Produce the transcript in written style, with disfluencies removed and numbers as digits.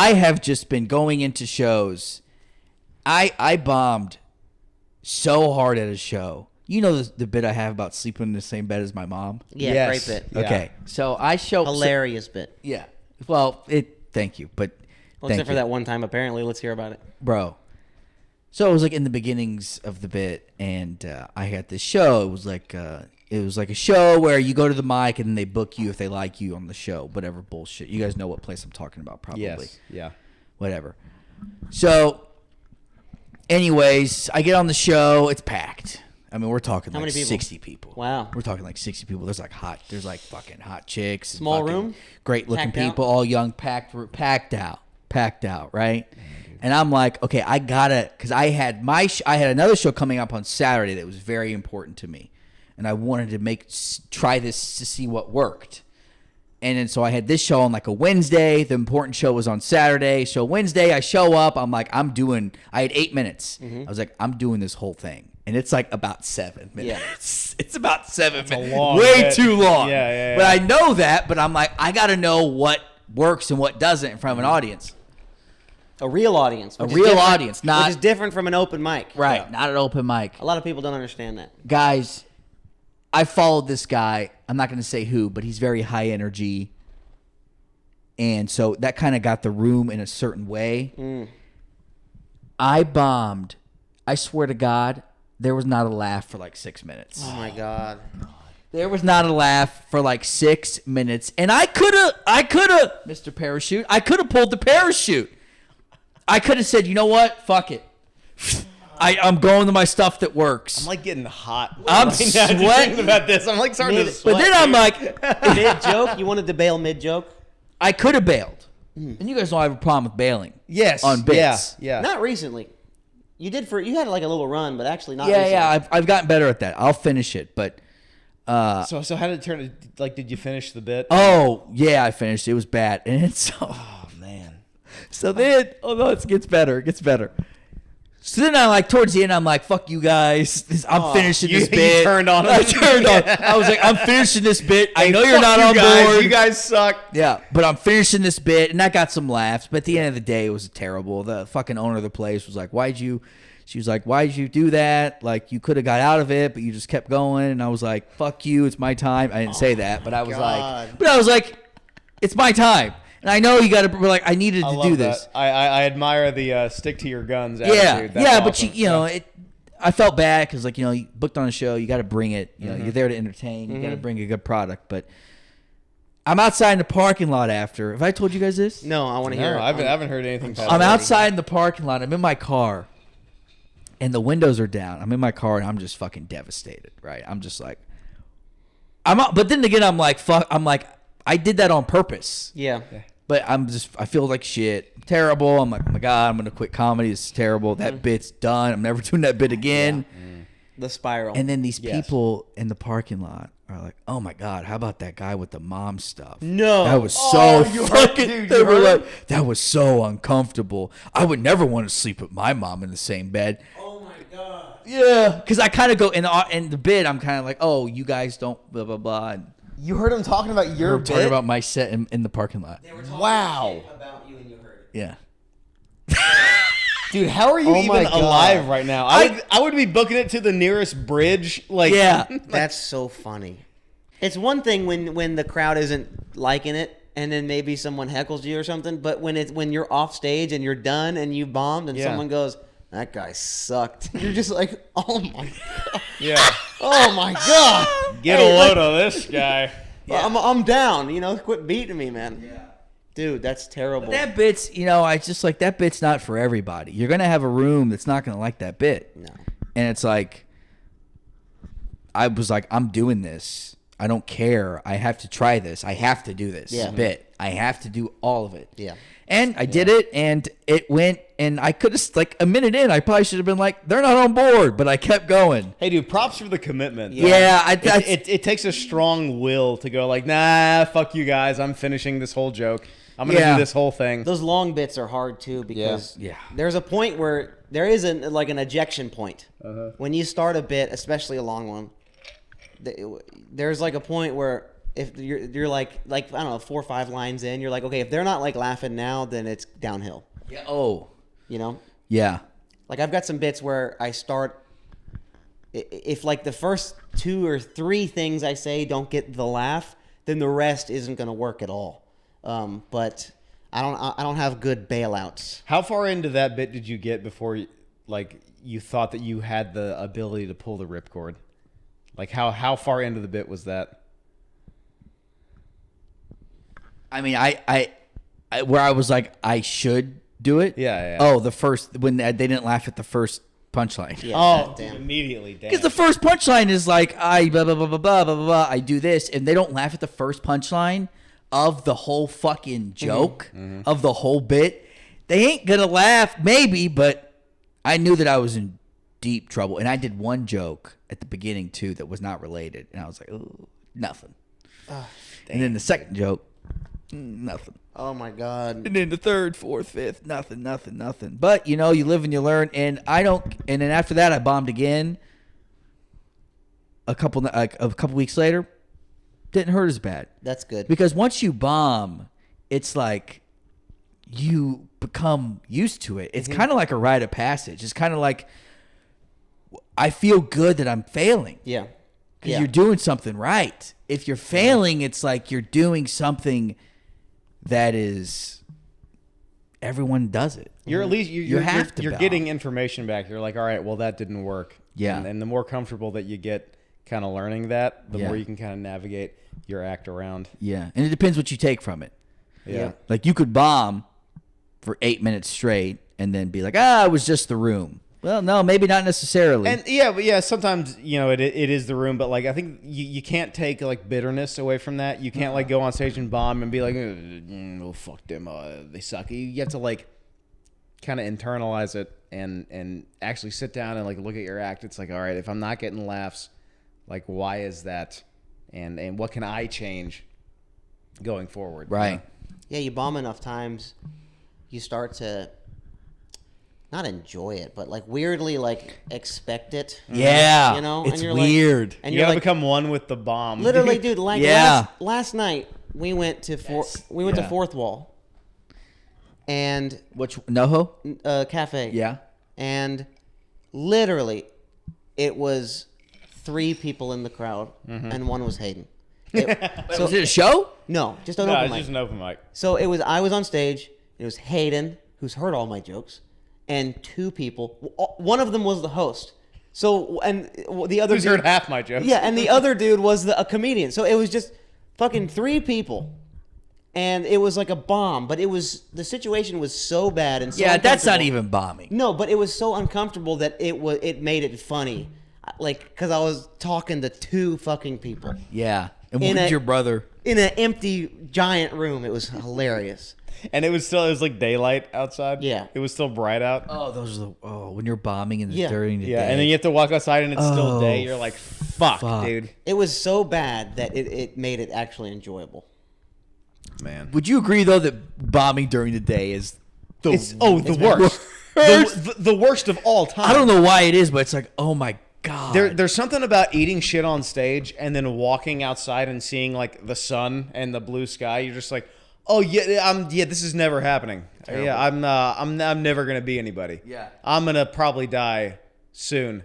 I have just been going into shows. I bombed so hard at a show. You know the bit I have about sleeping in the same bed as my mom? Yeah, Yes. great bit. Yeah. Okay. So I show Hilarious bit. Yeah. Well, thank you, but Well, thank except for you. that one time, apparently. Let's hear about it. Bro. So it was like in the beginnings of the bit, and I had this show. It was like a show where you go to the mic and then they book you if they like you on the show. Whatever bullshit. You guys know what place I'm talking about, probably. Yes. Yeah. Whatever. So, anyways, I get on the show. It's packed. I mean, we're talking How like many people? 60 people. Wow. We're talking like 60 people. There's like fucking hot chicks. Small fucking room? Great looking Packed out? people, all young, packed out, right? And I'm like, okay, I gotta, because I had another show coming up on Saturday that was very important to me, and I wanted to try this to see what worked. And then so I had this show on like a Wednesday. The important show was on Saturday. So Wednesday I show up. I'm like, I had 8 minutes. I was like, I'm doing this whole thing. And it's like about 7 minutes. It's about 7 minutes. Way too long. Yeah. But I know that, but I'm like, I got to know what works and what doesn't in front of an audience. A real audience. A real audience, not... Which is different from an open mic. Right, not an open mic. A lot of people don't understand that. Guys, I followed this guy. I'm not going to say who, but he's very high energy. And so that kind of got the room in a certain way. I bombed. I swear to God, there was not a laugh for like 6 minutes. Oh, my God. There was not a laugh for like 6 minutes. And I could have, Mr. Parachute, I could have pulled the parachute. I could have said, you know what? Fuck it. I'm going to my stuff that works. I'm like getting hot. I'm now, just thinking sweating about this. I'm like starting to sweat. But then I'm like, Mid-joke? You wanted to bail mid-joke? I could have bailed. And you guys know I have a problem with bailing. yes, On bits. Yeah. Not recently. You had like a little run, but actually not recently. Yeah, I've gotten better at that. I'll finish it, but So how did it turn? Like, did you finish the bit? oh yeah, I finished. It was bad, and it's so. Oh, man. So then, no, it gets better. It gets better. So then I like towards the end, I'm like, "Fuck you guys! I'm finishing this bit." You turned on. I turned on. I was like, "I'm finishing this bit. I know you're not on guys. board. You guys suck. Yeah, but I'm finishing this bit, and that got some laughs. But at the end of the day, it was terrible. The fucking owner of the place was like, She was like, why'd you do that? Like, you could have got out of it, but you just kept going. And I was like, fuck you, it's my time. I didn't say that, but I was like, it's my time. And I know you got to, like, I needed to do this. I admire the stick to your guns attitude. Yeah, That's yeah, but awesome. you know, I felt bad because, like, you know, you booked on a show, you got to bring it. You know, you're there to entertain. You got to bring a good product. But I'm outside in the parking lot after. Have I told you guys this? No, I want to hear No, it. I haven't heard anything. past I'm that. outside in the parking lot. I'm in my car, and the windows are down. I'm in my car, and I'm just fucking devastated, right? I'm just like, I'm out. But then again, I'm like, fuck. I'm like, I did that on purpose. Yeah. But I feel like shit. Terrible. I'm like, oh my God, I'm going to quit comedy. This is terrible. That bit's done. I'm never doing that bit again. The spiral. And then these people in the parking lot are like, oh my God, how about that guy with the mom stuff? No. That was so fucking, they were like, that was so uncomfortable. I would never want to sleep with my mom in the same bed. Oh, my God. Yeah. Because I kind of go, in the bit, I'm kind of like, oh, you guys don't blah, blah, blah. And You heard him talking about your we're bit? talking about my set in the parking lot. They were talking Wow. shit about you and you heard it. Yeah. Dude, how are you Oh my even God. alive right now? I would be booking it to the nearest bridge. Like, Yeah. That's so funny. It's one thing when the crowd isn't liking it and then maybe someone heckles you or something, but when you're off stage and you're done and you bombed and someone goes, that guy sucked. You're just like, oh my God. yeah. Oh my God. Get a load of this guy. I'm down, quit beating me, man. Yeah. Dude, that's terrible. But that bit's, I just like, that bit's not for everybody. You're going to have a room that's not going to like that bit. No. And it's like, I was like, I'm doing this. I don't care. I have to try this. I have to do this bit. I have to do all of it. Yeah. And I did it, and it went, and I could have, like, a minute in, I probably should have been like, they're not on board, but I kept going. Hey, dude, props for the commitment. Yeah. It takes a strong will to go like, nah, fuck you guys. I'm finishing this whole joke. I'm going to do this whole thing. Those long bits are hard, too, because Yeah. there's a point where there is an ejection point. When you start a bit, especially a long one, there's like a point where if you're like I don't know 4 or 5 lines in, you're like, okay, if they're not like laughing now, then it's downhill. Yeah. Oh. You know. Yeah. Like I've got some bits where I start. If like the first 2 or 3 things I say don't get the laugh, then the rest isn't going to work at all. But I don't have good bailouts. How far into that bit did you get before you thought that you had the ability to pull the ripcord? Like how far into the bit was that? I mean, I where I was like, I should do it. Yeah. Oh, the first when they didn't laugh at the first punchline. Yeah, Oh, damn. immediately. Damn. Because the first punchline is like, I blah blah blah blah blah blah blah. I do this, and they don't laugh at the first punchline of the whole fucking joke of the whole bit. They ain't gonna laugh, maybe, but I knew that I was in deep trouble, and I did one joke at the beginning too that was not related, and I was like, oh, nothing. And then the second joke, nothing. Oh my god. And then the third, fourth, fifth, nothing. But you live and you learn, and and then after that, I bombed again. A couple weeks later, didn't hurt as bad. That's good. Because once you bomb, it's like you become used to it. It's kind of like a rite of passage. It's kind of like I feel good that I'm failing. Yeah. Because you're doing something right. If you're failing, it's like you're doing something that is everyone does it. You're at least You have to you're bomb. getting information back. You're like, all right, well that didn't work. Yeah. And the more comfortable that you get kind of learning that, the Yeah. more you can kind of navigate your act around. Yeah. And it depends what you take from it. Yeah. Like you could bomb for 8 minutes straight and then be like, it was just the room. Well, no, maybe not necessarily. And sometimes it is the room, but like I think you can't take like bitterness away from that. You can't like go on stage and bomb and be like, oh fuck them, they suck. You have to like kind of internalize it and actually sit down and like look at your act. It's like, all right, if I'm not getting laughs, like why is that, and what can I change going forward? right. Yeah, you bomb enough times, you start to not enjoy it, but like weirdly like expect it. Yeah. And It's you're weird. Like, and You you're gotta like, become one with the bomb. literally, dude. Like Yeah. last night we went to Yeah. Fourth Wall, and Which NoHo? cafe. Yeah. And literally, it was 3 people in the crowd, and one was Hayden. So is it a show? No, just an No, open it's mic. just an open mic. So I was on stage. It was Hayden, who's heard all my jokes, and 2 people. One of them was the host. So and the other Who's dude, heard half my jokes? yeah, and the other dude was a comedian. So it was just fucking 3 people, and it was like a bomb. But the situation was so bad and so Yeah, that's not uncomfortable. even bombing. No, but it was so uncomfortable that it made it funny, like because I was talking to 2 fucking people Yeah. And In where's a- your brother? in an empty giant room. It was hilarious. And it was like daylight outside. Yeah. It was still bright out. Oh, when you're bombing in the Yeah. during the Yeah, day. and then you have to walk outside and it's still Oh, day. You're like, fuck, fuck. dude. It was so bad that it made it actually enjoyable. Man. Would you agree though that bombing during the day is the The worst. the worst of all time. I don't know why it is, but it's like, oh my god. There's something about eating shit on stage and then walking outside and seeing like the sun and the blue sky. You're just like, oh yeah, this is never happening. Terrible. Yeah, I'm never gonna be anybody. Yeah. I'm gonna probably die soon.